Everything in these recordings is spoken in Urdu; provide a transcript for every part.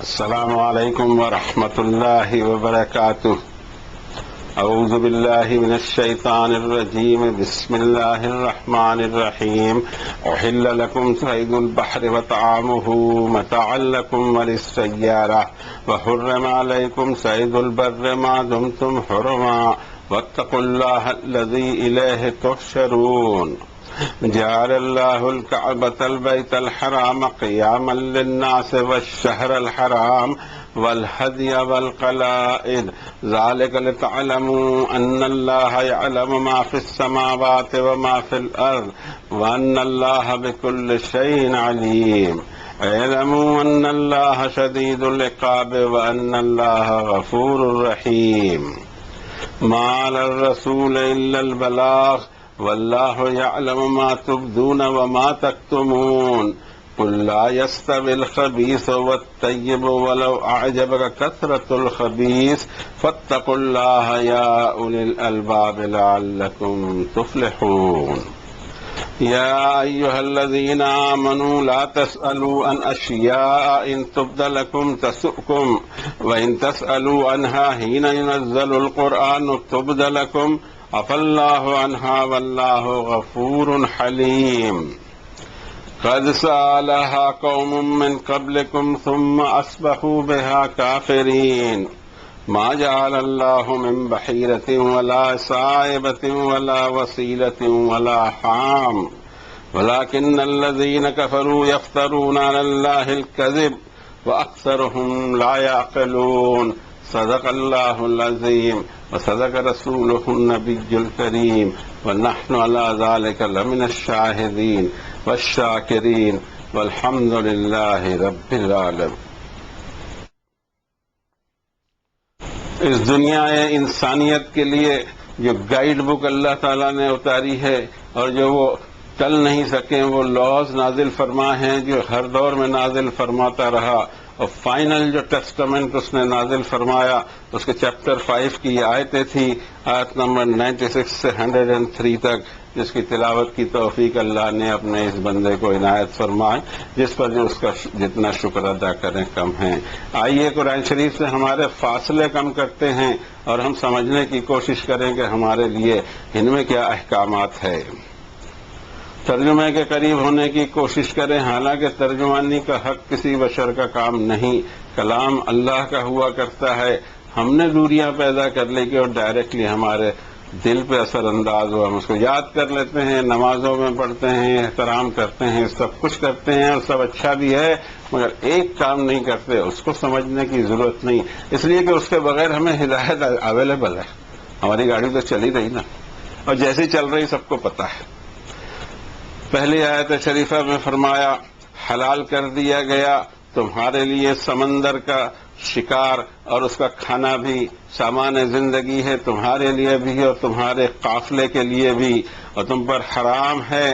السلام علیکم ورحمۃ اللہ وبرکاتہ۔ اعوذ باللہ من الشیطان الرجیم، بسم اللہ الرحمن الرحیم۔ احل لکم صید البحر وطعامہ متاعا لکم وللسیارہ وحرم علیکم صید البر ما دمتم حرما واتقوا اللہ الذی الیہ تحشرون۔ جعل اللہ الکعبۃ البیت الحرام قیاما للناس والشہر الحرام والہدی والقلائد ذلک لتعلموا ان اللہ یعلم ما فی السماوات وما فی الارض وان اللہ بکل شیء علیم۔ اعلموا ان اللہ شدید العقاب وان اللہ غفور رحیم۔ ما علی الرسول الا البلاغ واللہ یعلم ما تبدون وما تکتمون۔ قل لا يستوي الخبيث والطيب ولو أعجبك كثرة الخبيث فاتقوا الله يا أولي الألباب لعلكم تفلحون۔ يا أيها الذين آمنوا لا تسألوا عن أشياء إن تبد لكم تسؤكم وإن تسألوا عنها حين ينزل القرآن تبد لكم عفى الله عنها والله غفور حليم۔ قد سألها قوم من قبلكم ثم أصبحوا بها كافرين۔ ما جعل الله من بحيرة ولا سائبة ولا وسيلة ولا حام ولكن الذين كفروا يفترون على الله الكذب وأكثرهم لا يعقلون۔ صدق الله العظيم وصدق رسوله النبي الكريم ونحن على ذلك لمن الشاهدين والشاکرین والحمد للہ رب العالمین۔ اس دنیا انسانیت کے لیے جو گائیڈ بک اللہ تعالیٰ نے اتاری ہے اور جو وہ ٹل نہیں سکیں، وہ لاز نازل فرما ہیں جو ہر دور میں نازل فرماتا رہا، اور فائنل جو ٹیسٹمنٹ اس نے نازل فرمایا اس کے چیپٹر 5 کی یہ آیتیں تھی، آیت نمبر 96 سے 103 تک، جس کی تلاوت کی توفیق اللہ نے اپنے اس بندے کو عنایت فرمائے، جس پر جو اس کا جتنا شکر ادا کریں کم ہیں۔ آئیے قرآن شریف سے ہمارے فاصلے کم کرتے ہیں اور ہم سمجھنے کی کوشش کریں کہ ہمارے لیے ان میں کیا احکامات ہے۔ ترجمے کے قریب ہونے کی کوشش کریں، حالانکہ ترجمانی کا حق کسی بشر کا کام نہیں، کلام اللہ کا ہوا کرتا ہے۔ ہم نے دوریاں پیدا کر لی کہ اور ڈائریکٹلی ہمارے دل پہ اثر انداز ہو، ہم اس کو یاد کر لیتے ہیں، نمازوں میں پڑھتے ہیں، احترام کرتے ہیں، سب کچھ کرتے ہیں اور سب اچھا بھی ہے، مگر ایک کام نہیں کرتے، اس کو سمجھنے کی ضرورت نہیں، اس لیے کہ اس کے بغیر ہمیں ہدایت اویلیبل ہے۔ ہماری گاڑی تو چل ہی رہی نا، اور جیسی چل رہی سب کو پتا ہے۔ پہلی آیت شریفہ میں فرمایا حلال کر دیا گیا تمہارے لیے سمندر کا شکار اور اس کا کھانا بھی، سامان زندگی ہے تمہارے لیے بھی اور تمہارے قافلے کے لیے بھی، اور تم پر حرام ہے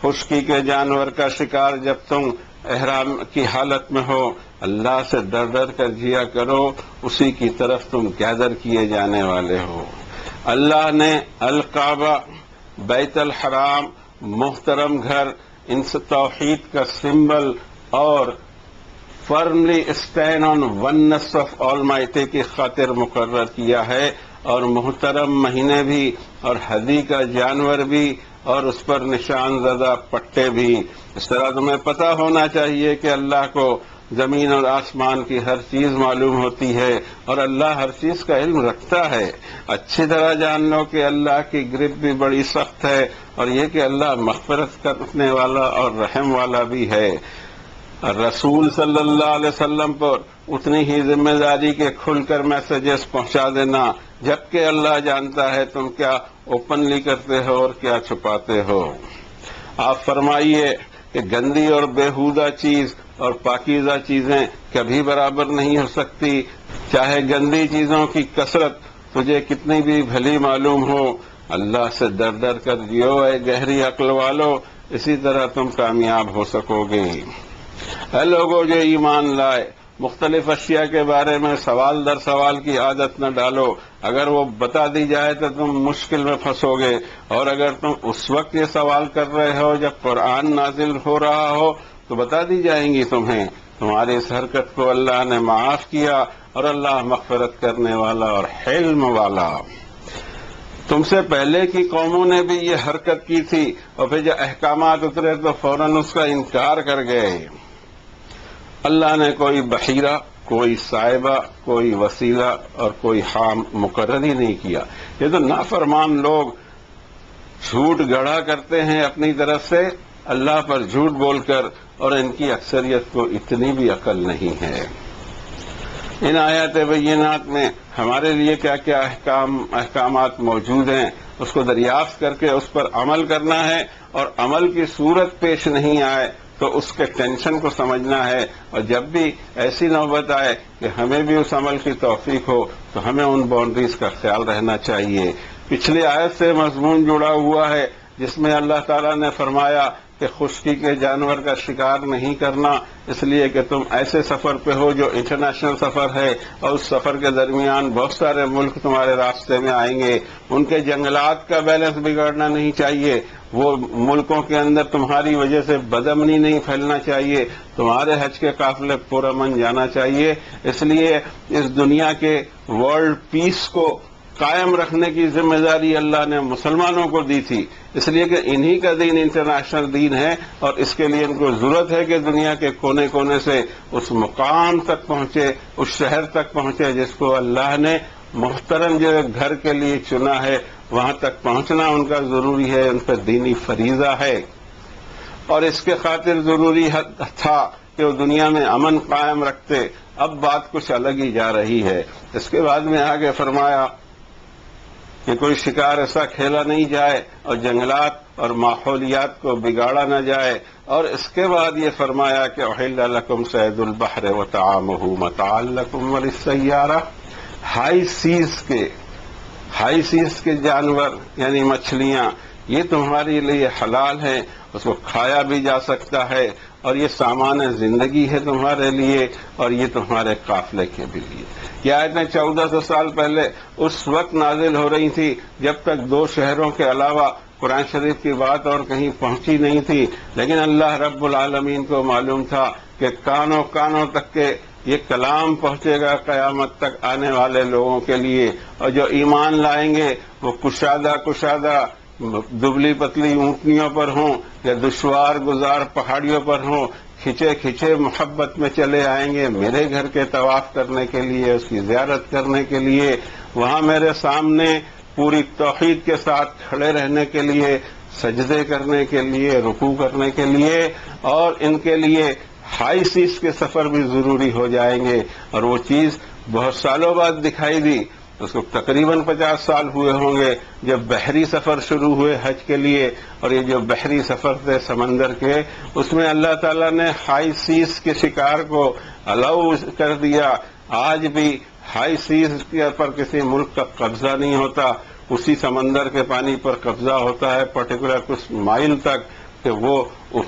خشکی کے جانور کا شکار جب تم احرام کی حالت میں ہو۔ اللہ سے ڈر ڈر کر جیا کرو، اسی کی طرف تم گیدر کیے جانے والے ہو۔ اللہ نے الکعبہ، بیت الحرام، محترم گھر، ان سے توحید کا سمبل اور firmly stand on oneness of Almighty کی خاطر مقرر کیا ہے، اور محترم مہینے بھی اور ہدی کا جانور بھی اور اس پر نشان زدہ پٹے بھی۔ اس طرح تمہیں پتہ ہونا چاہیے کہ اللہ کو زمین اور آسمان کی ہر چیز معلوم ہوتی ہے اور اللہ ہر چیز کا علم رکھتا ہے۔ اچھی طرح جان لو کہ اللہ کی گرپ بھی بڑی سخت ہے، اور یہ کہ اللہ مغفرت کرنے والا اور رحم والا بھی ہے۔ رسول صلی اللہ علیہ وسلم پر اتنی ہی ذمہ داری کے کھل کر میسیجز پہنچا دینا، جبکہ اللہ جانتا ہے تم کیا اوپنلی کرتے ہو اور کیا چھپاتے ہو۔ آپ فرمائیے کہ گندی اور بیہودہ چیز اور پاکیزہ چیزیں کبھی برابر نہیں ہو سکتی، چاہے گندی چیزوں کی کثرت تجھے کتنی بھی بھلی معلوم ہو۔ اللہ سے ڈر ڈر کر جیو اے گہری عقل والو، اسی طرح تم کامیاب ہو سکو گے۔ اے لوگوں جو ایمان لائے، مختلف اشیاء کے بارے میں سوال در سوال کی عادت نہ ڈالو، اگر وہ بتا دی جائے تو تم مشکل میں پھنسو گے، اور اگر تم اس وقت یہ سوال کر رہے ہو جب قرآن نازل ہو رہا ہو تو بتا دی جائیں گی تمہیں، تمہاری اس حرکت کو اللہ نے معاف کیا، اور اللہ مغفرت کرنے والا اور حلم والا۔ تم سے پہلے کی قوموں نے بھی یہ حرکت کی تھی، اور پھر جب احکامات اترے تو فوراً اس کا انکار کر گئے۔ اللہ نے کوئی بحیرہ، کوئی صاحبہ، کوئی وسیلہ اور کوئی حام مقرر ہی نہیں کیا۔ یہ تو نافرمان لوگ جھوٹ گڑھا کرتے ہیں اپنی طرف سے اللہ پر جھوٹ بول کر، اور ان کی اکثریت کو اتنی بھی عقل نہیں ہے۔ ان آیات بینات میں ہمارے لیے کیا کیا احکامات موجود ہیں، اس کو دریافت کر کے اس پر عمل کرنا ہے، اور عمل کی صورت پیش نہیں آئے تو اس کے ٹینشن کو سمجھنا ہے، اور جب بھی ایسی نوبت آئے کہ ہمیں بھی اس عمل کی توفیق ہو تو ہمیں ان باؤنڈریز کا خیال رہنا چاہیے۔ پچھلی آیت سے مضمون جڑا ہوا ہے جس میں اللہ تعالیٰ نے فرمایا کہ خشکی کے جانور کا شکار نہیں کرنا، اس لیے کہ تم ایسے سفر پہ ہو جو انٹرنیشنل سفر ہے، اور اس سفر کے درمیان بہت سارے ملک تمہارے راستے میں آئیں گے، ان کے جنگلات کا بیلنس بگڑنا نہیں چاہیے، وہ ملکوں کے اندر تمہاری وجہ سے بدامنی نہیں پھیلنا چاہیے، تمہارے حج کے قافلے پرامن جانا چاہیے۔ اس لیے اس دنیا کے ورلڈ پیس کو قائم رکھنے کی ذمہ داری اللہ نے مسلمانوں کو دی تھی، اس لیے کہ انہی کا دین انٹرنیشنل دین ہے، اور اس کے لیے ان کو ضرورت ہے کہ دنیا کے کونے کونے سے اس مقام تک پہنچے، اس شہر تک پہنچے جس کو اللہ نے محترم جو گھر کے لیے چنا ہے، وہاں تک پہنچنا ان کا ضروری ہے، ان پر دینی فریضہ ہے۔ اور اس کے خاطر ضروری تھا کہ وہ دنیا میں امن قائم رکھتے۔ اب بات کچھ الگ ہی جا رہی ہے۔ اس کے بعد میں آگے فرمایا کہ کوئی شکار ایسا کھیلا نہیں جائے اور جنگلات اور ماحولیات کو بگاڑا نہ جائے، اور اس کے بعد یہ فرمایا کہ احل لکم صید البحر وطعامہ متاعا لکم وللسیارہ۔ ہائی سیز کے جانور یعنی مچھلیاں یہ تمہارے لیے حلال ہیں، اس کو کھایا بھی جا سکتا ہے، اور یہ سامان زندگی ہے تمہارے لیے، اور یہ تمہارے قافلے کے بھی لیے۔ یہ آیتیں 1400 سال پہلے اس وقت نازل ہو رہی تھی جب تک 2 شہروں کے علاوہ قرآن شریف کی بات اور کہیں پہنچی نہیں تھی، لیکن اللہ رب العالمین کو معلوم تھا کہ کانوں تک کے یہ کلام پہنچے گا قیامت تک آنے والے لوگوں کے لیے، اور جو ایمان لائیں گے وہ کشادہ دبلی پتلی اونٹنیوں پر ہوں یا دشوار گزار پہاڑیوں پر ہوں، کھچے محبت میں چلے آئیں گے میرے گھر کے طواف کرنے کے لیے، اس کی زیارت کرنے کے لیے، وہاں میرے سامنے پوری توحید کے ساتھ کھڑے رہنے کے لیے، سجدے کرنے کے لیے، رکوع کرنے کے لیے، اور ان کے لیے ہائی سیز کے سفر بھی ضروری ہو جائیں گے۔ اور وہ چیز بہت سالوں بعد دکھائی دی، اس کو تقریباً 50 سال ہوئے ہوں گے جب بحری سفر شروع ہوئے حج کے لیے، اور یہ جو بحری سفر تھے سمندر کے، اس میں اللہ تعالیٰ نے ہائی سیز کے شکار کو الاؤ کر دیا۔ آج بھی ہائی سیز پر کسی ملک کا قبضہ نہیں ہوتا، اسی سمندر کے پانی پر قبضہ ہوتا ہے پرٹیکولر کچھ مائل تک، کہ وہ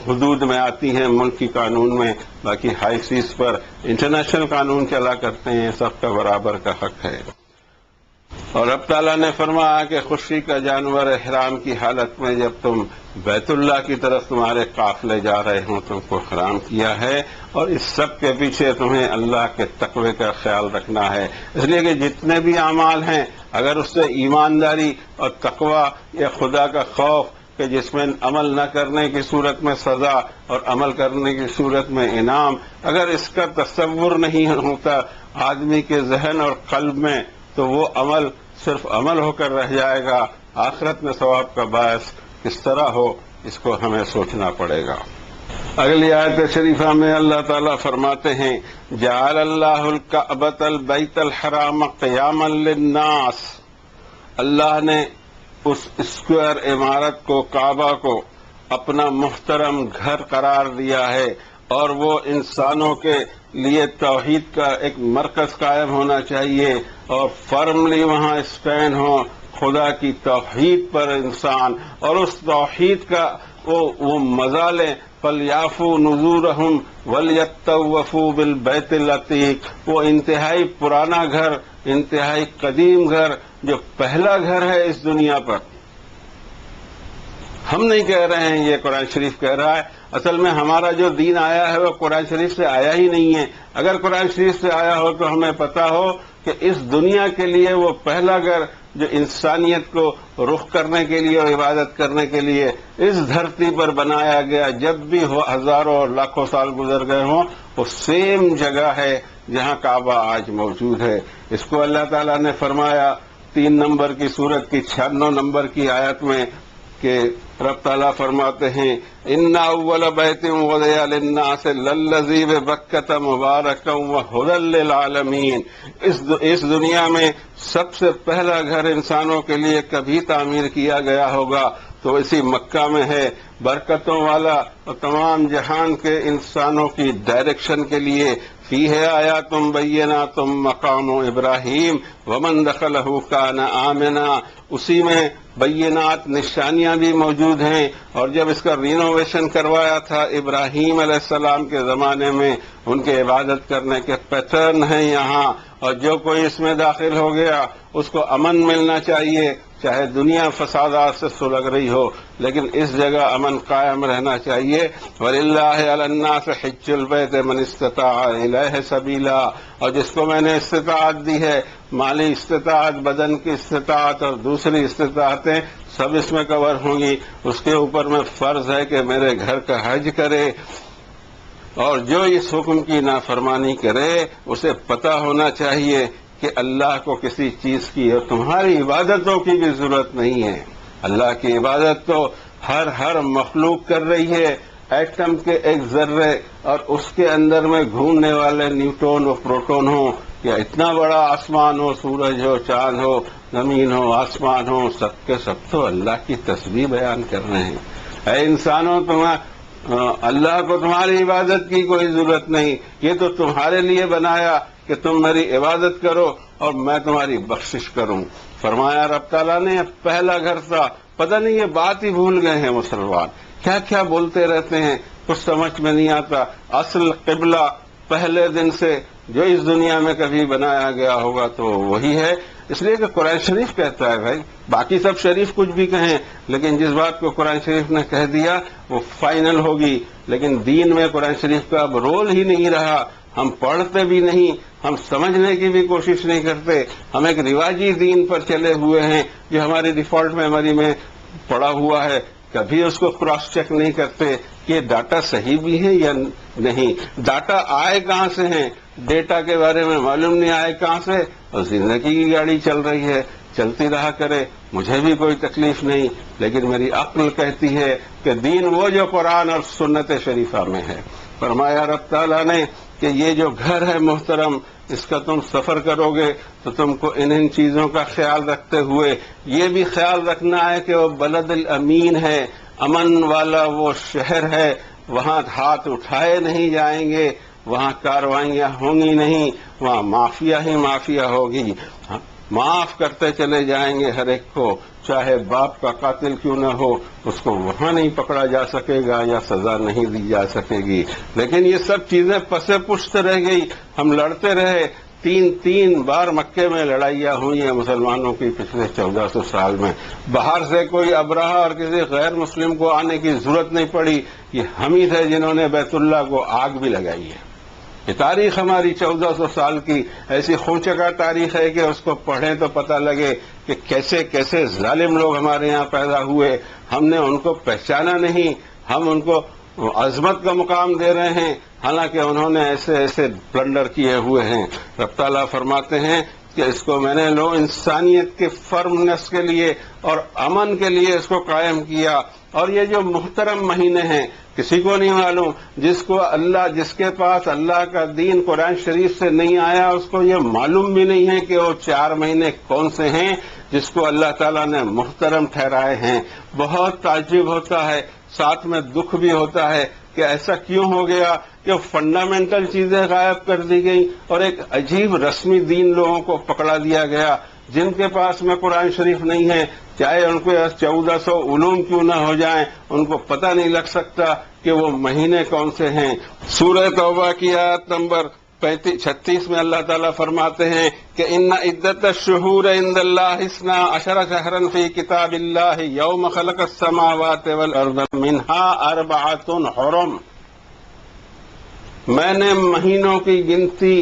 حدود میں آتی ہیں ملک کی قانون میں، باقی ہائی سیز پر انٹرنیشنل قانون چلا کرتے ہیں، سب کا برابر کا حق ہے۔ اور رب تعالیٰ نے فرمایا کہ خشکی کا جانور احرام کی حالت میں جب تم بیت اللہ کی طرف تمہارے قافلے جا رہے ہوں تم کو حرام کیا ہے، اور اس سب کے پیچھے تمہیں اللہ کے تقوی کا خیال رکھنا ہے۔ اس لیے کہ جتنے بھی اعمال ہیں اگر اس سے ایمانداری اور تقوی یا خدا کا خوف کہ جس میں عمل نہ کرنے کی صورت میں سزا اور عمل کرنے کی صورت میں انعام، اگر اس کا تصور نہیں ہوتا آدمی کے ذہن اور قلب میں، تو وہ عمل صرف عمل ہو کر رہ جائے گا، آخرت میں ثواب کا باعث کس طرح ہو اس کو ہمیں سوچنا پڑے گا۔ اگلی آیت شریفہ میں اللہ تعالیٰ فرماتے ہیں جعل اللہ الکعبۃ البیت الحرام قیاما للناس، اللہ نے اس اسکوائر عمارت کو، کعبہ کو اپنا محترم گھر قرار دیا ہے، اور وہ انسانوں کے لیے توحید کا ایک مرکز قائم ہونا چاہیے، اور فرملی وہاں اسٹینڈ ہو خدا کی توحید پر انسان، اور اس توحید کا وہ مزہ لیں۔ فَلْيَعْفُوا نُذُورَهُمْ وَلْيَطَّوَّفُوا بِالْبَيْتِ الْعَتِيقِ، وہ انتہائی پرانا گھر، انتہائی قدیم گھر جو پہلا گھر ہے اس دنیا پر، ہم نہیں کہہ رہے ہیں، یہ قرآن شریف کہہ رہا ہے۔ اصل میں ہمارا جو دین آیا ہے وہ قرآن شریف سے آیا ہی نہیں ہے۔ اگر قرآن شریف سے آیا ہو تو ہمیں پتا ہو کہ اس دنیا کے لیے وہ پہلا گھر جو انسانیت کو رخ کرنے کے لیے اور عبادت کرنے کے لیے اس دھرتی پر بنایا گیا، جب بھی ہزاروں اور لاکھوں سال گزر گئے ہوں، وہ سیم جگہ ہے جہاں کعبہ آج موجود ہے۔ اس کو اللہ تعالیٰ نے فرمایا 3 نمبر کی سورت کی 96 نمبر کی آیت میں کہ رب تعالیٰ فرماتے ہیں ان اول بیت وضع للناس للذی ببکۃ مبارکا وہدی للعالمین، اس دنیا میں سب سے پہلا گھر انسانوں کے لیے کبھی تعمیر کیا گیا ہوگا تو اسی مکہ میں ہے، برکتوں والا اور تمام جہان کے انسانوں کی ڈائریکشن کے لیے۔ فیہ آیات بینات مقام ابراہیم ومن دخلہ کان آمنا، اسی میں بینات نشانیاں بھی موجود ہیں، اور جب اس کا رینوویشن کروایا تھا ابراہیم علیہ السلام کے زمانے میں، ان کے عبادت کرنے کے پیٹرن ہیں یہاں، اور جو کوئی اس میں داخل ہو گیا اس کو امن ملنا چاہیے، چاہے دنیا فسادات سے سلگ رہی ہو لیکن اس جگہ امن قائم رہنا چاہیے۔ وَلِلَّهِ عَلَى النَّاسِ حِجُّ الْبَيْتِ مَنِ اسْتَطَاعَ إِلَيْهِ سَبِيلًا، اور جس کو میں نے استطاعت دی ہے، مالی استطاعت، بدن کی استطاعت اور دوسری استطاعتیں سب اس میں کور ہوں گی، اس کے اوپر میں فرض ہے کہ میرے گھر کا حج کرے، اور جو اس حکم کی نافرمانی کرے اسے پتہ ہونا چاہیے کہ اللہ کو کسی چیز کی اور تمہاری عبادتوں کی بھی ضرورت نہیں ہے۔ اللہ کی عبادت تو ہر مخلوق کر رہی ہے، ایٹم کے ایک ذرے اور اس کے اندر میں گھومنے والے نیوٹون و پروٹون ہوں، یا اتنا بڑا آسمان ہو، سورج ہو، چاند ہو، زمین ہو، آسمان ہو، سب کے سب تو اللہ کی تسبیح بیان کر رہے ہیں۔ اے انسانوں، اللہ کو تمہاری عبادت کی کوئی ضرورت نہیں، یہ تو تمہارے لیے بنایا کہ تم میری عبادت کرو اور میں تمہاری بخشش کروں۔ فرمایا رب تعالیٰ نے پہلا گھر تھا، پتہ نہیں یہ بات ہی بھول گئے ہیں مسلمان، کیا کیا بولتے رہتے ہیں، کچھ سمجھ میں نہیں آتا۔ اصل قبلہ پہلے دن سے جو اس دنیا میں کبھی بنایا گیا ہوگا تو وہی ہے، اس لیے کہ قرآن شریف کہتا ہے بھائی، باقی سب شریف کچھ بھی کہیں لیکن جس بات کو قرآن شریف نے کہہ دیا وہ فائنل ہوگی۔ لیکن دین میں قرآن شریف کا اب رول ہی نہیں رہا، ہم پڑھتے بھی نہیں، ہم سمجھنے کی بھی کوشش نہیں کرتے، ہم ایک رواجی دین پر چلے ہوئے ہیں جو ہماری ڈیفالٹ میموری میں پڑا ہوا ہے، کبھی اس کو کراس چیک نہیں کرتے کہ یہ ڈاٹا صحیح بھی ہے یا نہیں، ڈاٹا آئے کہاں سے ہیں، ڈیٹا کے بارے میں معلوم نہیں آئے کہاں سے، اور زندگی کی گاڑی چل رہی ہے، چلتی رہا کرے، مجھے بھی کوئی تکلیف نہیں، لیکن میری عقل کہتی ہے کہ دین وہ جو قرآن اور سنت شریفہ میں ہے۔ فرمایا رب تعالیٰ نے کہ یہ جو گھر ہے محترم، اس کا تم سفر کرو گے تو تم کو ان چیزوں کا خیال رکھتے ہوئے یہ بھی خیال رکھنا ہے کہ وہ بلد الامین ہے، امن والا وہ شہر ہے، وہاں ہاتھ اٹھائے نہیں جائیں گے، وہاں کاروائیاں ہوں گی نہیں، وہاں معافیا ہی معافیا ہوگی، معاف کرتے چلے جائیں گے ہر ایک کو، چاہے باپ کا قاتل کیوں نہ ہو، اس کو وہاں نہیں پکڑا جا سکے گا یا سزا نہیں دی جا سکے گی۔ لیکن یہ سب چیزیں پس پشت رہ گئی، ہم لڑتے رہے، تین بار مکے میں لڑائیاں ہوئی ہیں مسلمانوں کی پچھلے 1400 سال میں، باہر سے کوئی ابرہہ اور کسی غیر مسلم کو آنے کی ضرورت نہیں پڑی، یہ ہم ہی تھے جنہوں نے بیت اللہ کو آگ بھی لگائی ہے۔ یہ تاریخ ہماری 1400 سال کی ایسی خونچکا تاریخ ہے کہ اس کو پڑھیں تو پتہ لگے کہ کیسے کیسے ظالم لوگ ہمارے یہاں پیدا ہوئے، ہم نے ان کو پہچانا نہیں، ہم ان کو عظمت کا مقام دے رہے ہیں حالانکہ انہوں نے ایسے ایسے بلنڈر کیے ہوئے ہیں۔ رب تعالیٰ فرماتے ہیں کہ اس کو میں نے انسانیت کے فرمنس کے لیے اور امن کے لیے اس کو قائم کیا، اور یہ جو محترم مہینے ہیں کسی کو نہیں معلوم، جس کے پاس اللہ کا دین قرآن شریف سے نہیں آیا اس کو یہ معلوم بھی نہیں ہے کہ وہ 4 مہینے کون سے ہیں جس کو اللہ تعالیٰ نے محترم ٹھہرائے ہیں۔ بہت تعجب ہوتا ہے، ساتھ میں دکھ بھی ہوتا ہے کہ ایسا کیوں ہو گیا کہ فنڈامنٹل چیزیں غائب کر دی گئیں اور ایک عجیب رسمی دین لوگوں کو پکڑا دیا گیا جن کے پاس میں قرآن شریف نہیں ہے، چاہے ان کو 1400 علوم کیوں نہ ہو جائیں، ان کو پتہ نہیں لگ سکتا کہ وہ مہینے کون سے ہیں۔ سورہ توبہ کی آیت نمبر 36 میں اللہ تعالیٰ فرماتے ہیں کہ ان عدت الشہور عند اللہ 12 شہرا فی کتاب اللہ یوم خلق السماوات والارض منها 4 حرم. میں نے مہینوں کی گنتی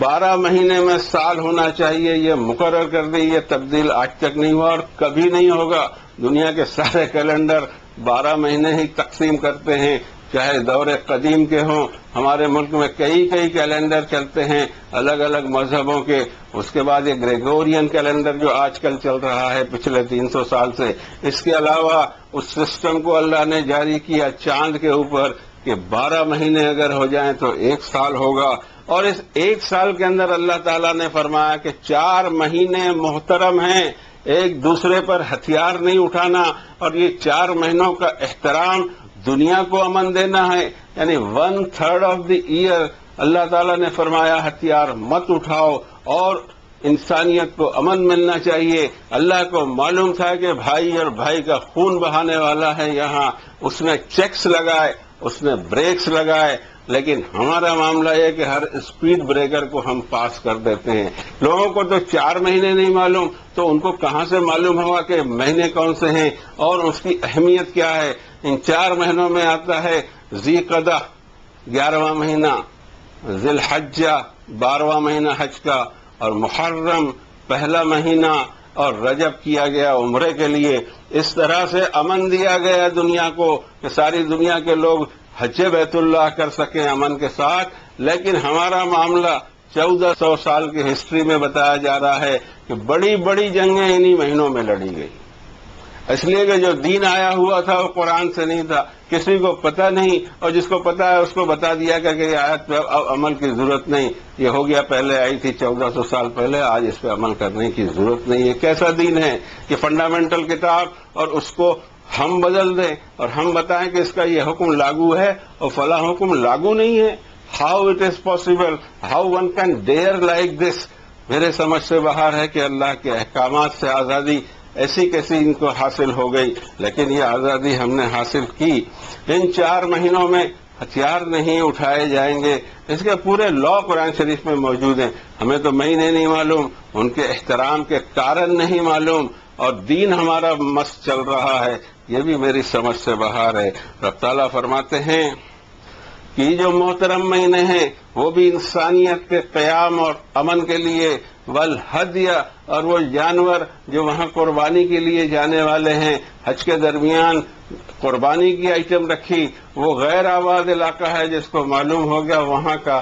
12 مہینے میں سال ہونا چاہیے یہ مقرر کر دی. یہ تبدیل آج تک نہیں ہوا اور کبھی نہیں ہوگا. دنیا کے سارے کیلنڈر 12 مہینے ہی تقسیم کرتے ہیں، چاہے دور قدیم کے ہوں. ہمارے ملک میں کئی کیلنڈر چلتے ہیں الگ الگ مذہبوں کے. اس کے بعد یہ گریگورین کیلنڈر جو آج کل چل رہا ہے پچھلے 300 سال سے. اس کے علاوہ اس سسٹم کو اللہ نے جاری کیا چاند کے اوپر کہ 12 مہینے اگر ہو جائیں تو 1 سال ہوگا. اور اس 1 سال کے اندر اللہ تعالیٰ نے فرمایا کہ 4 مہینے محترم ہیں، ایک دوسرے پر ہتھیار نہیں اٹھانا. اور یہ 4 مہینوں کا احترام دنیا کو امن دینا ہے. یعنی 1/3 آف دی ایئر اللہ تعالیٰ نے فرمایا ہتھیار مت اٹھاؤ اور انسانیت کو امن ملنا چاہیے. اللہ کو معلوم تھا کہ بھائی اور بھائی کا خون بہانے والا ہے یہاں. اس نے چیکس لگائے، اس نے بریکس لگائے. لیکن ہمارا معاملہ یہ کہ ہر اسپیڈ بریکر کو ہم پاس کر دیتے ہیں. لوگوں کو تو 4 مہینے نہیں معلوم، تو ان کو کہاں سے معلوم ہوگا کہ مہینے کون سے ہیں اور اس کی اہمیت کیا ہے. ان 4 مہینوں میں آتا ہے ذی قعدہ 11واں مہینہ، ذی الحجہ 12واں مہینہ حج کا، اور محرم 1 مہینہ، اور رجب کیا گیا عمرے کے لیے. اس طرح سے امن دیا گیا دنیا کو کہ ساری دنیا کے لوگ حج بیت اللہ کر سکیں امن کے ساتھ. لیکن ہمارا معاملہ 1400 سال کی ہسٹری میں بتایا جا رہا ہے کہ بڑی بڑی جنگیں انہی مہینوں میں لڑی گئی. اس لیے کہ جو دین آیا ہوا تھا وہ قرآن سے نہیں تھا، کسی کو پتہ نہیں، اور جس کو پتہ ہے اس کو بتا دیا کہ یہ آیت پہ اب عمل کی ضرورت نہیں، یہ ہو گیا، پہلے آئی تھی 1400 سال پہلے، آج اس پہ عمل کرنے کی ضرورت نہیں ہے. کیسا دین ہے کہ فنڈامنٹل کتاب اور اس کو ہم بدل دیں اور ہم بتائیں کہ اس کا یہ حکم لاگو ہے اور فلاں حکم لاگو نہیں ہے. How it is possible, how one can dear like this. میرے سمجھ سے باہر ہے کہ اللہ کے احکامات سے آزادی ایسی کیسی ان کو حاصل ہو گئی، لیکن یہ آزادی ہم نے حاصل کی. ان 4 مہینوں میں ہتھیار نہیں اٹھائے جائیں گے، اس کے پورے لا قرآن شریف میں موجود ہیں. ہمیں تو مہینے نہیں معلوم، ان کے احترام کے کارن نہیں معلوم، اور دین ہمارا مست چل رہا ہے، یہ بھی میری سمجھ سے باہر ہے. رب تعالیٰ فرماتے ہیں کہ یہ جو محترم مہینے ہیں وہ بھی انسانیت کے قیام اور امن کے لیے، والہدیہ، اور وہ جانور جو وہاں قربانی کے لیے جانے والے ہیں. حج کے درمیان قربانی کی آئٹم رکھی، وہ غیر آباد علاقہ ہے جس کو معلوم ہو گیا وہاں کا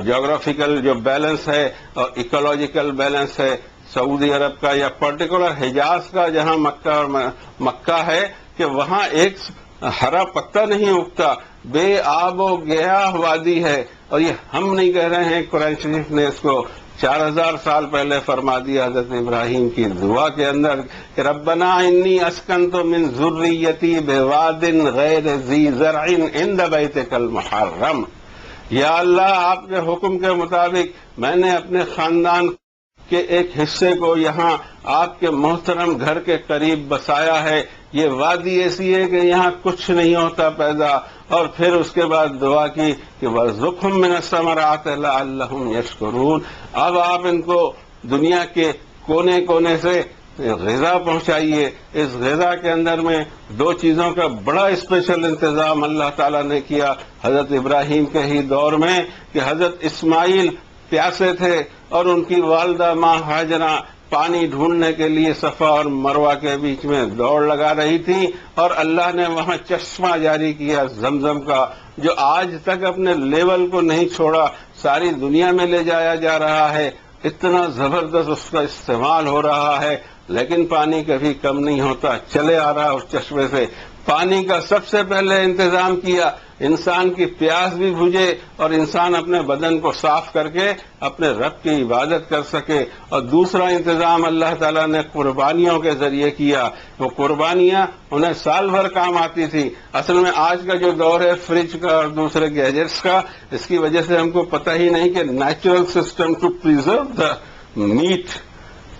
جغرافیکل جو بیلنس ہے اور ایکولوجیکل بیلنس ہے سعودی عرب کا یا پرٹیکولر حجاز کا، جہاں مکہ ہے، کہ وہاں ایک ہرا پتہ نہیں اگتا، بے آب و گیاہ وادی ہے. اور یہ ہم نہیں کہہ رہے ہیں، قرآن شریف نے اس کو 4000 سال پہلے فرما دیا حضرت ابراہیم کی دعا کے اندر کہ ربنا انی اسکنت من ذریتی بواد غیر ذی زرع عند بیتک المحرم. یا اللہ، آپ کے حکم کے مطابق میں نے اپنے خاندان کے ایک حصے کو یہاں آپ کے محترم گھر کے قریب بسایا ہے. یہ وادی ایسی ہے کہ یہاں کچھ نہیں ہوتا پیدا. اور پھر اس کے بعد دعا کی کہ وَارْزُقْهُم مِّنَ الثَّمَرَاتِ لَعَلَّهُمْ يَشْكُرُونَ. اب آپ ان کو دنیا کے کونے کونے سے غذا پہنچائیے. اس غذا کے اندر میں 2 چیزوں کا بڑا اسپیشل انتظام اللہ تعالیٰ نے کیا حضرت ابراہیم کے ہی دور میں کہ حضرت اسماعیل پیاسے تھے اور ان کی والدہ ماں ہاجرہ پانی ڈھونڈنے کے لیے صفا اور مروہ کے بیچ میں دوڑ لگا رہی تھی، اور اللہ نے وہاں چشمہ جاری کیا زمزم کا، جو آج تک اپنے لیول کو نہیں چھوڑا، ساری دنیا میں لے جایا جا رہا ہے. اتنا زبردست اس کا استعمال ہو رہا ہے، لیکن پانی کبھی کم نہیں ہوتا، چلے آ رہا اس چشمے سے. پانی کا سب سے پہلے انتظام کیا، انسان کی پیاس بھی بجھے اور انسان اپنے بدن کو صاف کر کے اپنے رب کی عبادت کر سکے. اور دوسرا انتظام اللہ تعالیٰ نے قربانیوں کے ذریعے کیا. وہ قربانیاں انہیں سال بھر کام آتی تھی. اصل میں آج کا جو دور ہے فریج کا اور دوسرے گیجٹس کا، اس کی وجہ سے ہم کو پتہ ہی نہیں کہ natural system to preserve the meat,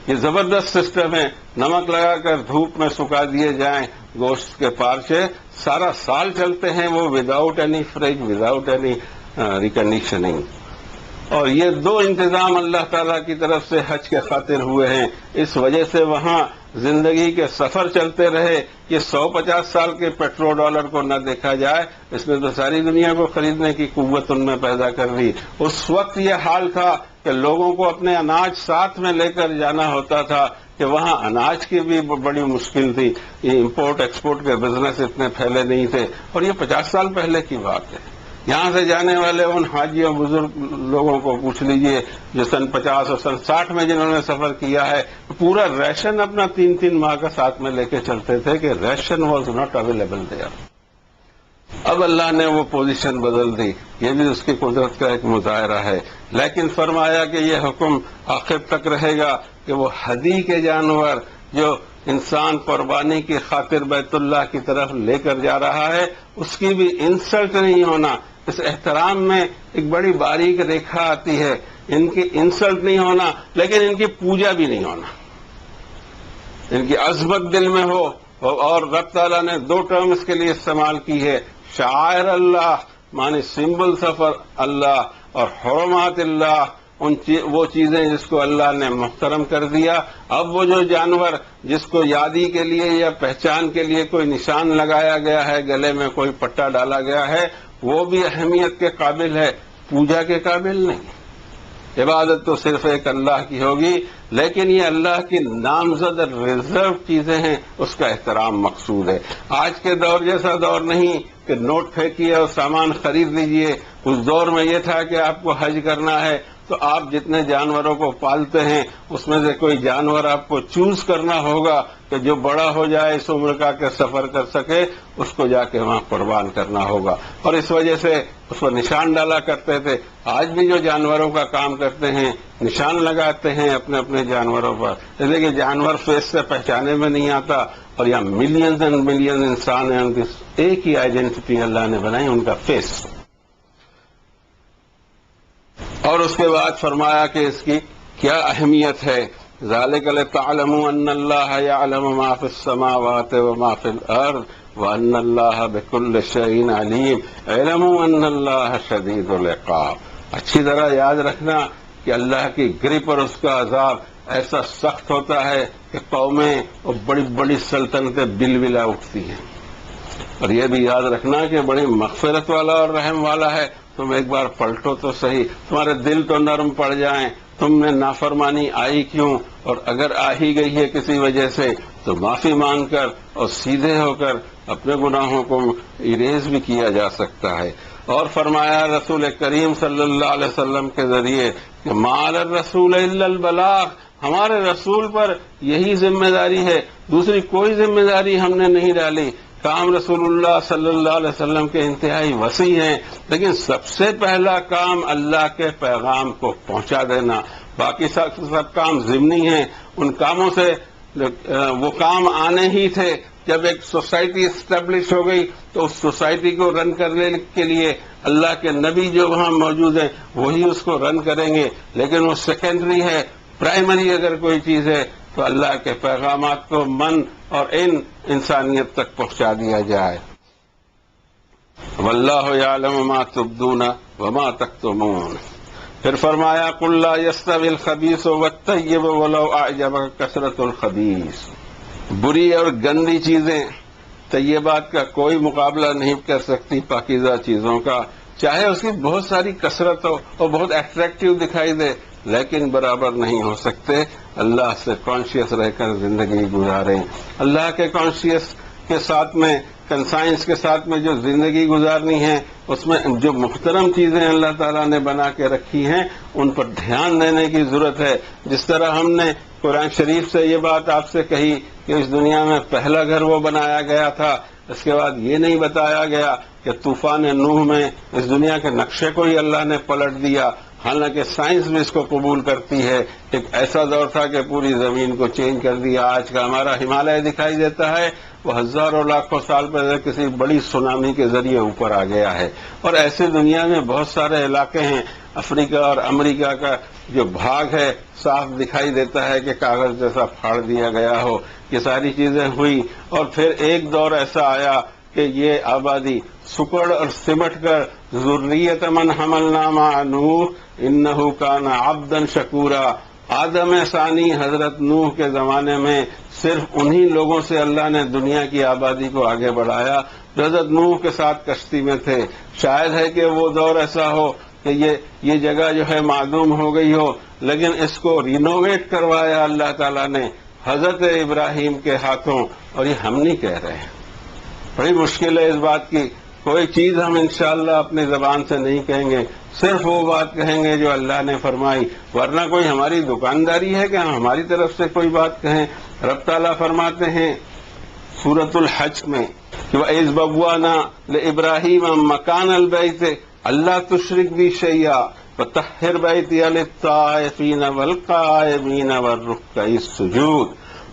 یہ زبردست سسٹم ہے. نمک لگا کر دھوپ میں سکھا دیے جائیں گوشت کے پارچے، سارا سال چلتے ہیں وہ without any fridge, without any reconditioning. اور یہ دو انتظام اللہ تعالیٰ کی طرف سے حج کے خاطر ہوئے ہیں. اس وجہ سے وہاں زندگی کے سفر چلتے رہے. یہ 150 سال کے پیٹرول ڈالر کو نہ دیکھا جائے، اس نے تو ساری دنیا کو خریدنے کی قوت ان میں پیدا کر دی. اس وقت یہ حال تھا کہ لوگوں کو اپنے اناج ساتھ میں لے کر جانا ہوتا تھا کہ وہاں اناج کی بھی بڑی مشکل تھی. یہ امپورٹ ایکسپورٹ کے بزنس اتنے پھیلے نہیں تھے، اور یہ 50 سال پہلے کی بات ہے. یہاں سے جانے والے ان حاجیوں بزرگ لوگوں کو پوچھ لیجئے جو سن 50 اور سن 60 میں جنہوں نے سفر کیا ہے، پورا ریشن اپنا 3 ماہ کا ساتھ میں لے کے چلتے تھے کہ ریشن واز ناٹ اویلیبل دیئر. اب اللہ نے وہ پوزیشن بدل دی. یہ بھی اس کی قدرت کا ایک مظاہرہ ہے. لیکن فرمایا کہ یہ حکم آخر تک رہے گا کہ وہ ہدی کے جانور جو انسان قربانی کی خاطر بیت اللہ کی طرف لے کر جا رہا ہے، اس کی بھی انسلٹ نہیں ہونا. اس احترام میں ایک بڑی باریک ریکھا آتی ہے. ان کی انسلٹ نہیں ہونا، لیکن ان کی پوجا بھی نہیں ہونا. ان کی عظمت دل میں ہو. اور رب تعالیٰ نے 2 ٹرم اس کے لیے استعمال کی ہے، شعائر اللہ معنی سمبلس آف اللہ، اور حرمات اللہ وہ چیزیں جس کو اللہ نے محترم کر دیا. اب وہ جو جانور جس کو یادی کے لیے یا پہچان کے لیے کوئی نشان لگایا گیا ہے، گلے میں کوئی پٹا ڈالا گیا ہے، وہ بھی اہمیت کے قابل ہے، پوجا کے قابل نہیں. عبادت تو صرف ایک اللہ کی ہوگی، لیکن یہ اللہ کی نامزد ریزرو چیزیں ہیں، اس کا احترام مقصود ہے. آج کے دور جیسا دور نہیں کہ نوٹ پھینکیے اور سامان خرید لیجئے. اس دور میں یہ تھا کہ آپ کو حج کرنا ہے تو آپ جتنے جانوروں کو پالتے ہیں اس میں سے کوئی جانور آپ کو چوز کرنا ہوگا کہ جو بڑا ہو جائے، اس عمر کا کہ سفر کر سکے، اس کو جا کے وہاں قربان کرنا ہوگا. اور اس وجہ سے اس پر نشان ڈالا کرتے تھے. آج بھی جو جانوروں کا کام کرتے ہیں نشان لگاتے ہیں اپنے اپنے جانوروں پر، جیسے کہ جانور فیس سے پہچانے میں نہیں آتا. اور یہاں ملینز اینڈ ملینز انسان ہیں، ان کی ایک ہی آئیڈینٹی اللہ نے بنائی، ان کا فیس. اور اس کے بعد فرمایا کہ اس کی کیا اہمیت ہے. ذالک لتعلموا ان اللہ یعلم ما فی السماوات وما فی الارض وان اللہ بکل شیء علیم اعلموا ان اللہ شدید العقاب. اچھی طرح یاد رکھنا کہ اللہ کی گرپ اور اس کا عذاب ایسا سخت ہوتا ہے کہ قومیں اور بڑی بڑی سلطنتیں بل بلا اٹھتی ہیں. اور یہ بھی یاد رکھنا کہ بڑی مغفرت والا اور رحم والا ہے. تم ایک بار پلٹو تو صحیح، تمہارے دل تو نرم پڑ جائیں. تم نے نافرمانی آئی کیوں، اور اگر آ ہی گئی ہے کسی وجہ سے تو معافی مانگ کر اور سیدھے ہو کر اپنے گناہوں کو اریز بھی کیا جا سکتا ہے. اور فرمایا رسول کریم صلی اللہ علیہ وسلم کے ذریعے کہ ما علی الرسول الا البلاغ، ہمارے رسول پر یہی ذمہ داری ہے، دوسری کوئی ذمہ داری ہم نے نہیں ڈالی. کام رسول اللہ صلی اللہ علیہ وسلم کے انتہائی وسیع ہیں، لیکن سب سے پہلا کام اللہ کے پیغام کو پہنچا دینا. باقی سب کام ضمنی ہیں. ان کاموں سے وہ کام آنے ہی تھے. جب ایک سوسائٹی اسٹیبلش ہو گئی تو اس سوسائٹی کو رن کرنے کے لیے اللہ کے نبی جو وہاں موجود ہیں وہی اس کو رن کریں گے، لیکن وہ سیکنڈری ہے. پرائمری اگر کوئی چیز ہے تو اللہ کے پیغامات کو من اور انسانیت تک پہنچا دیا جائے. واللہ یعلم ما تبدون وما تکتمون. پھر فرمایا قل لا یستوی الخبیث والطیب ولو اعجبک کثرۃ الخبیث. بری اور گندی چیزیں طیبات کا کوئی مقابلہ نہیں کر سکتی پاکیزہ چیزوں کا، چاہے اس کی بہت ساری کثرت ہو اور بہت اٹریکٹیو دکھائی دے، لیکن برابر نہیں ہو سکتے. اللہ سے کانشیس رہ کر زندگی گزاریں. اللہ کے کانشیس کے ساتھ میں، کنسائنس کے ساتھ میں جو زندگی گزارنی ہے، اس میں جو محترم چیزیں اللہ تعالیٰ نے بنا کے رکھی ہیں ان پر دھیان دینے کی ضرورت ہے. جس طرح ہم نے قرآن شریف سے یہ بات آپ سے کہی کہ اس دنیا میں پہلا گھر وہ بنایا گیا تھا، اس کے بعد یہ نہیں بتایا گیا کہ طوفان نوح میں اس دنیا کے نقشے کو ہی اللہ نے پلٹ دیا. حالانکہ سائنس بھی اس کو قبول کرتی ہے. ایک ایسا دور تھا کہ پوری زمین کو چینج کر دیا. آج کا ہمارا ہمالیہ دکھائی دیتا ہے وہ ہزاروں لاکھوں سال پہلے کسی بڑی سونامی کے ذریعے اوپر آ گیا ہے. اور ایسے دنیا میں بہت سارے علاقے ہیں. افریقہ اور امریکہ کا جو بھاگ ہے صاف دکھائی دیتا ہے کہ کاغذ جیسا پھاڑ دیا گیا ہو. یہ ساری چیزیں ہوئی اور پھر ایک دور ایسا آیا کہ یہ آبادی سکڑ اور سمٹ کر ذریۃ من حملنا مع نوح انہ کان عبدا شکورا. آدم ثانی حضرت نوح کے زمانے میں صرف انہی لوگوں سے اللہ نے دنیا کی آبادی کو آگے بڑھایا جو حضرت نوح کے ساتھ کشتی میں تھے. شاید ہے کہ وہ دور ایسا ہو کہ یہ جگہ جو ہے معدوم ہو گئی ہو، لیکن اس کو رینوویٹ کروایا اللہ تعالیٰ نے حضرت ابراہیم کے ہاتھوں. اور یہ ہم نہیں کہہ رہے ہیں، بڑی مشکل ہے اس بات کی. کوئی چیز ہم انشاءاللہ اپنی زبان سے نہیں کہیں گے، صرف وہ بات کہیں گے جو اللہ نے فرمائی، ورنہ کوئی ہماری دکانداری ہے کہ ہم ہماری طرف سے کوئی بات کہیں. رب تعالیٰ فرماتے ہیں سورۃ الحج میں کہ وَإِذْ بَوَّأْنَا لِإِبْرَاهِيمَ مَكَانَ الْبَيْتِ أَلَّا تُشْرِكْ بِي شَيْئًا وَطَهِّرْ بَيْتِيَ لِلطَّائِفِينَ وَالْقَائِمِينَ وَالرُّكَّعِ السُّجُودِ.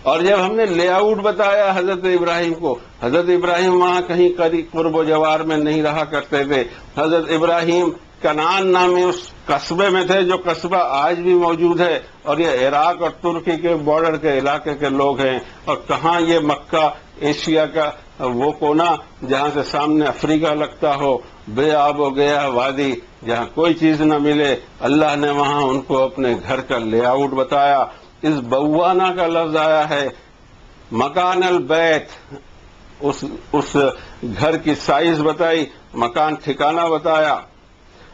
اور جب ہم نے لے آؤٹ بتایا حضرت ابراہیم کو، حضرت ابراہیم وہاں کہیں قرب و جوار میں نہیں رہا کرتے تھے. حضرت ابراہیم کنعان نامی اس قصبے میں تھے جو قصبہ آج بھی موجود ہے، اور یہ عراق اور ترکی کے بارڈر کے علاقے کے لوگ ہیں. اور کہاں یہ مکہ ایشیا کا وہ کونا جہاں سے سامنے افریقہ لگتا ہو، بے آب و گیا وادی جہاں کوئی چیز نہ ملے، اللہ نے وہاں ان کو اپنے گھر کا لے آؤٹ بتایا. اس بوانا کا لفظ آیا ہے مکان البیت، اس گھر کی سائز بتائی، مکان ٹھکانہ بتایا،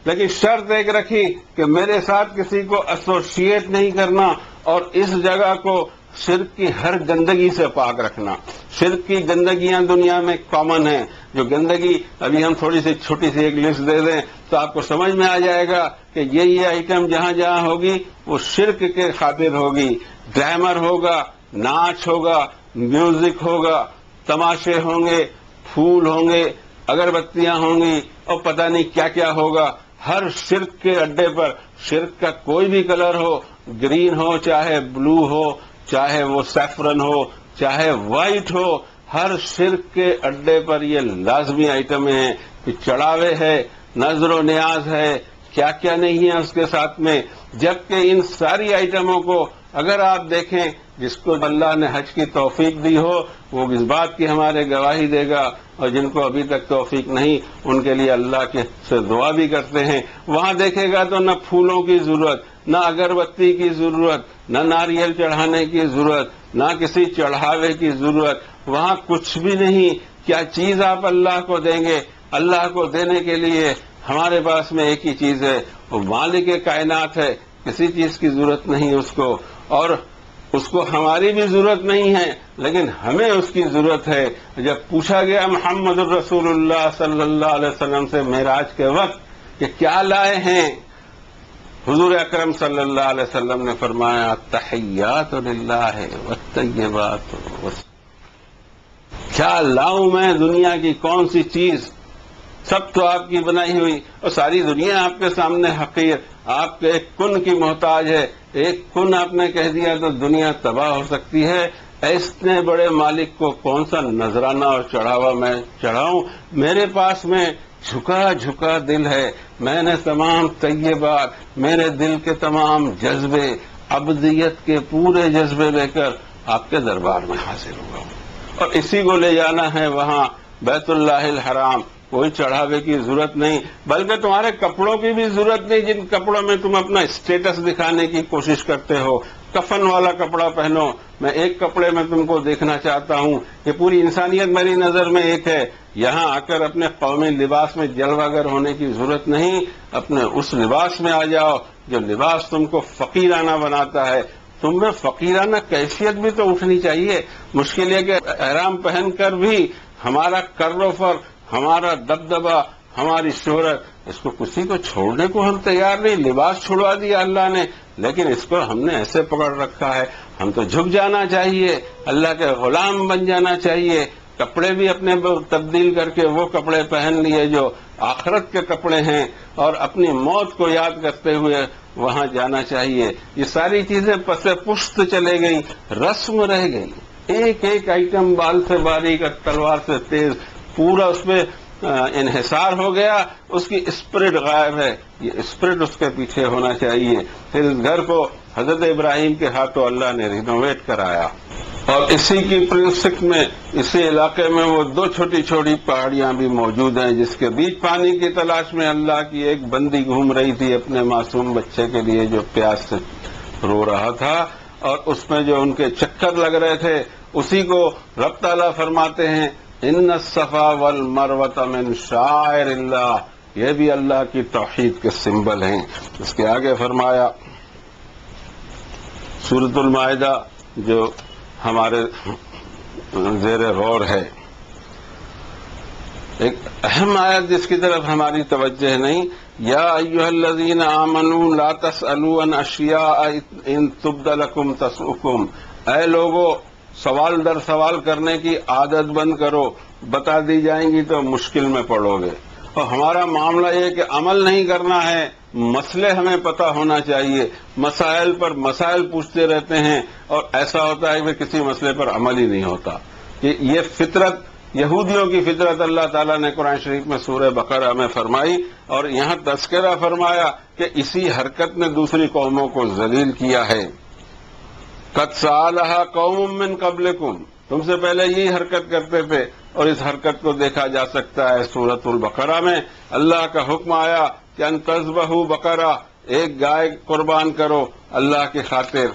لیکن شرط ایک رکھی کہ میرے ساتھ کسی کو ایسوسیٹ نہیں کرنا اور اس جگہ کو شرک کی ہر گندگی سے پاک رکھنا. شرک کی گندگیاں دنیا میں کامن ہیں. جو گندگی ابھی ہم تھوڑی سی چھوٹی سی ایک لسٹ دے دیں تو آپ کو سمجھ میں آ جائے گا کہ یہ آئٹم جہاں جہاں ہوگی وہ شرک کے خاطر ہوگی. ڈرامر ہوگا، ناچ ہوگا، میوزک ہوگا، تماشے ہوں گے، پھول ہوں گے، اگربتیاں ہوں گی، اور پتہ نہیں کیا کیا ہوگا. ہر شرک کے اڈے پر شرک کا کوئی بھی کلر ہو، گرین ہو چاہے بلو ہو، چاہے وہ سیفرن ہو چاہے وائٹ ہو، ہر شرک کے اڈے پر یہ لازمی آئٹمیں ہیں کہ چڑھاوے ہے، نظر و نیاز ہے، کیا کیا نہیں ہے اس کے ساتھ میں. جبکہ ان ساری آئٹموں کو اگر آپ دیکھیں، جس کو اللہ نے حج کی توفیق دی ہو وہ اس بات کی ہمارے گواہی دے گا، اور جن کو ابھی تک توفیق نہیں ان کے لیے اللہ کے سے دعا بھی کرتے ہیں. وہاں دیکھے گا تو نہ پھولوں کی ضرورت، نہ اگربتی کی ضرورت، نہ ناریل چڑھانے کی ضرورت، نہ کسی چڑھاوے کی ضرورت، وہاں کچھ بھی نہیں. کیا چیز آپ اللہ کو دیں گے؟ اللہ کو دینے کے لیے ہمارے پاس میں ایک ہی چیز ہے، وہ مالک کائنات ہے، کسی چیز کی ضرورت نہیں اس کو، اور اس کو ہماری بھی ضرورت نہیں ہے لیکن ہمیں اس کی ضرورت ہے. جب پوچھا گیا محمد الرسول اللہ صلی اللہ علیہ وسلم سے معراج کے وقت کہ کیا لائے ہیں، حضور اکرم صلی اللہ علیہ وسلم نے فرمایا تحیات للہ والطیبات. کیا لاؤں میں دنیا کی کون سی چیز، سب تو آپ کی بنائی ہوئی، اور ساری دنیا آپ کے سامنے حقیر، آپ کے ایک کن کی محتاج ہے. ایک کن آپ نے کہہ دیا تو دنیا تباہ ہو سکتی ہے. ایسے بڑے مالک کو کون سا نذرانہ اور چڑھاوا میں چڑھاؤں؟ میرے پاس میں جھکا جھکا دل ہے، میں نے تمام طیبات، میرے دل کے تمام جذبے، عبدیت کے پورے جذبے لے کر آپ کے دربار میں حاضر ہوا ہوں، اور اسی کو لے جانا ہے وہاں بیت اللہ الحرام. کوئی چڑھاوے کی ضرورت نہیں، بلکہ تمہارے کپڑوں کی بھی ضرورت نہیں جن کپڑوں میں تم اپنا اسٹیٹس دکھانے کی کوشش کرتے ہو. کفن والا کپڑا پہنو. میں ایک کپڑے میں تم کو دیکھنا چاہتا ہوں. یہ پوری انسانیت میری نظر میں ایک ہے. یہاں آ کر اپنے قومی لباس میں جلوہ گر ہونے کی ضرورت نہیں، اپنے اس لباس میں آ جاؤ جو لباس تم کو فقیرانہ بناتا ہے. تم میں فقیرانہ کیفیت بھی تو اٹھنی چاہیے. مشکل ہے کہ احرام پہن کر بھی ہمارا کر و فر، ہمارا دبدبا، ہماری شہرت، اس کو کسی کو چھوڑنے کو ہم تیار نہیں. لباس چھڑوا دیا اللہ نے، لیکن اس کو ہم نے ایسے پکڑ رکھا ہے. ہم تو جھک جانا چاہیے، اللہ کے غلام بن جانا چاہیے. کپڑے بھی اپنے تبدیل کر کے وہ کپڑے پہن لیے جو آخرت کے کپڑے ہیں، اور اپنی موت کو یاد کرتے ہوئے وہاں جانا چاہیے. یہ ساری چیزیں پس پشت چلے گئی، رسم رہ گئی. ایک ایک آئٹم بال سے باریک اور تلوار سے تیز، پورا اس میں انحصار ہو گیا. اس کی اسپرٹ غائب ہے. یہ اسپرٹ اس کے پیچھے ہونا چاہیے. پھر اس گھر کو حضرت ابراہیم کے ہاتھوں اللہ نے رینوویٹ کرایا. اور اسی کی پرنسک میں اسی علاقے میں وہ دو چھوٹی چھوٹی پہاڑیاں بھی موجود ہیں جس کے بیچ پانی کی تلاش میں اللہ کی ایک بندی گھوم رہی تھی اپنے معصوم بچے کے لیے جو پیاس سے رو رہا تھا، اور اس میں جو ان کے چکر لگ رہے تھے اسی کو رب تعالیٰ فرماتے ہیں ان الصفا والمروۃ من شعائر اللہ، یہ بھی اللہ کی توحید کے سمبل ہیں۔ اس کے آگے فرمایا سورۃ المائدہ جو ہمارے زیر غور ہے، ایک اہم آیت جس کی طرف ہماری توجہ نہیں، یا ایھا الذین آمنوا لا تسألوا عن اشیاء ان تبد لکم تسؤکم، اے لوگو سوال در سوال کرنے کی عادت بند کرو، بتا دی جائیں گی تو مشکل میں پڑو گے۔ اور ہمارا معاملہ یہ کہ عمل نہیں کرنا ہے، مسئلے ہمیں پتہ ہونا چاہیے، مسائل پر مسائل پوچھتے رہتے ہیں اور ایسا ہوتا ہے کہ کسی مسئلے پر عمل ہی نہیں ہوتا۔ کہ یہ فطرت یہودیوں کی فطرت اللہ تعالیٰ نے قرآن شریف میں سورہ بقرہ میں فرمائی، اور یہاں تذکرہ فرمایا کہ اسی حرکت نے دوسری قوموں کو ذلیل کیا ہے۔ قد سألها قوم من قبلکم، تم سے پہلے یہی حرکت کرتے تھے، اور اس حرکت کو دیکھا جا سکتا ہے سورۃ البقرہ میں اللہ کا حکم آیا کہ ان تذبحوا بقرہ، ایک گائے قربان کرو اللہ کی خاطر،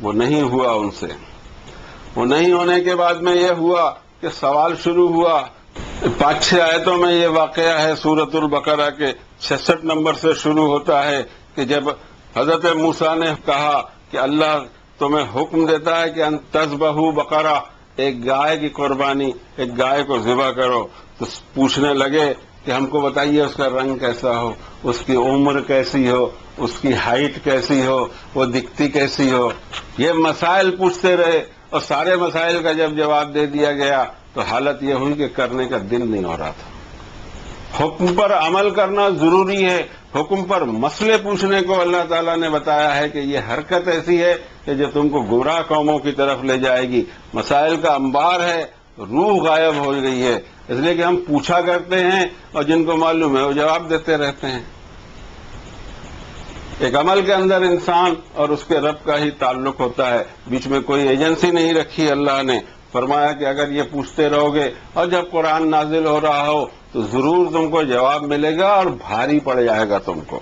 وہ نہیں ہوا ان سے۔ وہ نہیں ہونے کے بعد میں یہ ہوا کہ سوال شروع ہوا۔ 5-6 آیتوں میں یہ واقعہ ہے سورۃ البقرہ کے 66 نمبر سے شروع ہوتا ہے کہ جب حضرت موسیٰ نے کہا کہ اللہ تمہیں حکم دیتا ہے کہ ان تذبحوا بقرہ، ایک گائے کی قربانی، ایک گائے کو ذبح کرو، تو پوچھنے لگے کہ ہم کو بتائیے اس کا رنگ کیسا ہو، اس کی عمر کیسی ہو، اس کی ہائٹ کیسی ہو، وہ دکھتی کیسی ہو۔ یہ مسائل پوچھتے رہے، اور سارے مسائل کا جب جواب دے دیا گیا تو حالت یہ ہوئی کہ کرنے کا دل نہیں ہو رہا تھا۔ حکم پر عمل کرنا ضروری ہے، حکم پر مسئلے پوچھنے کو اللہ تعالیٰ نے بتایا ہے کہ یہ حرکت ایسی ہے کہ جو تم کو گمراہ قوموں کی طرف لے جائے گی۔ مسائل کا انبار ہے، روح غائب ہو گئی ہے، اس لیے کہ ہم پوچھا کرتے ہیں اور جن کو معلوم ہے وہ جواب دیتے رہتے ہیں۔ ایک عمل کے اندر انسان اور اس کے رب کا ہی تعلق ہوتا ہے، بیچ میں کوئی ایجنسی نہیں رکھی۔ اللہ نے فرمایا کہ اگر یہ پوچھتے رہو گے اور جب قرآن نازل ہو رہا ہو تو ضرور تم کو جواب ملے گا اور بھاری پڑ جائے گا تم کو۔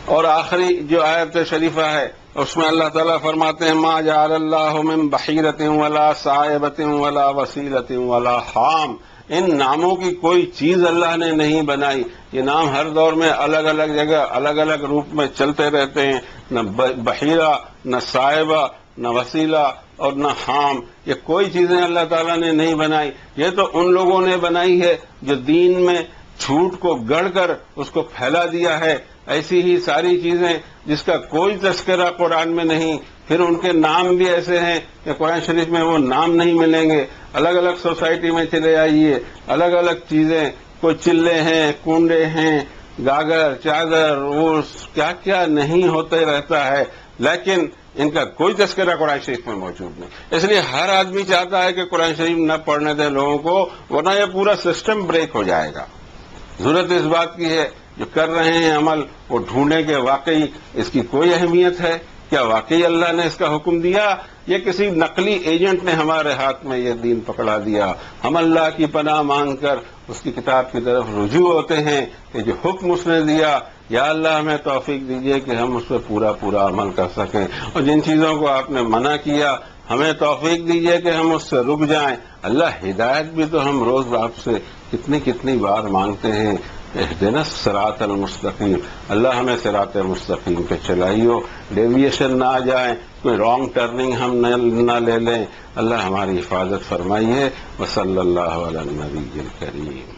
اور آخری جو آیت شریفہ ہے اس میں اللہ تعالیٰ فرماتے ہیں ما جعل اللہ من بحیرۃ ولا صائبۃ ولا وسیلۃ ولا حام، ان ناموں کی کوئی چیز اللہ نے نہیں بنائی۔ یہ نام ہر دور میں الگ الگ جگہ الگ الگ روپ میں چلتے رہتے ہیں، نہ بحیرہ، نہ صائبہ، نہ وسیلہ اور نہ حام، یہ کوئی چیزیں اللہ تعالیٰ نے نہیں بنائی، یہ تو ان لوگوں نے بنائی ہے جو دین میں جھوٹ کو گڑھ کر اس کو پھیلا دیا ہے۔ ایسی ہی ساری چیزیں جس کا کوئی تذکرہ قرآن میں نہیں، پھر ان کے نام بھی ایسے ہیں کہ قرآن شریف میں وہ نام نہیں ملیں گے۔ الگ الگ سوسائٹی میں چلے آئیے، الگ الگ چیزیں، کوئی چلے ہیں، کنڈے ہیں، گاگر، چادر، وہ کیا کیا نہیں ہوتے رہتا ہے، لیکن ان کا کوئی تذکرہ قرآن شریف میں موجود نہیں۔ اس لیے ہر آدمی چاہتا ہے کہ قرآن شریف نہ پڑھنے دیں لوگوں کو، ورنہ یہ پورا سسٹم بریک ہو جائے گا۔ ضرورت اس بات کی ہے جو کر رہے ہیں عمل وہ ڈھونڈیں کہ واقعی اس کی کوئی اہمیت ہے، کیا واقعی اللہ نے اس کا حکم دیا، یہ کسی نقلی ایجنٹ نے ہمارے ہاتھ میں یہ دین پکڑا دیا۔ ہم اللہ کی پناہ مانگ کر اس کی کتاب کی طرف رجوع ہوتے ہیں کہ جو حکم اس نے دیا، یا اللہ ہمیں توفیق دیجیے کہ ہم اس پہ پورا عمل کر سکیں، اور جن چیزوں کو آپ نے منع کیا ہمیں توفیق دیجیے کہ ہم اس سے رک جائیں۔ اللہ ہدایت بھی تو ہم روز آپ سے کتنی بار مانگتے ہیں، اہدنا الصراط المستقیم، اللہ ہمیں صراط مستقیم پہ چلائیو، ڈیویشن نہ آ جائیں، کوئی رانگ ٹرننگ ہم نہ لے لیں۔ اللہ ہماری حفاظت فرمائیے۔ وصلی اللہ علی النبی الکریم۔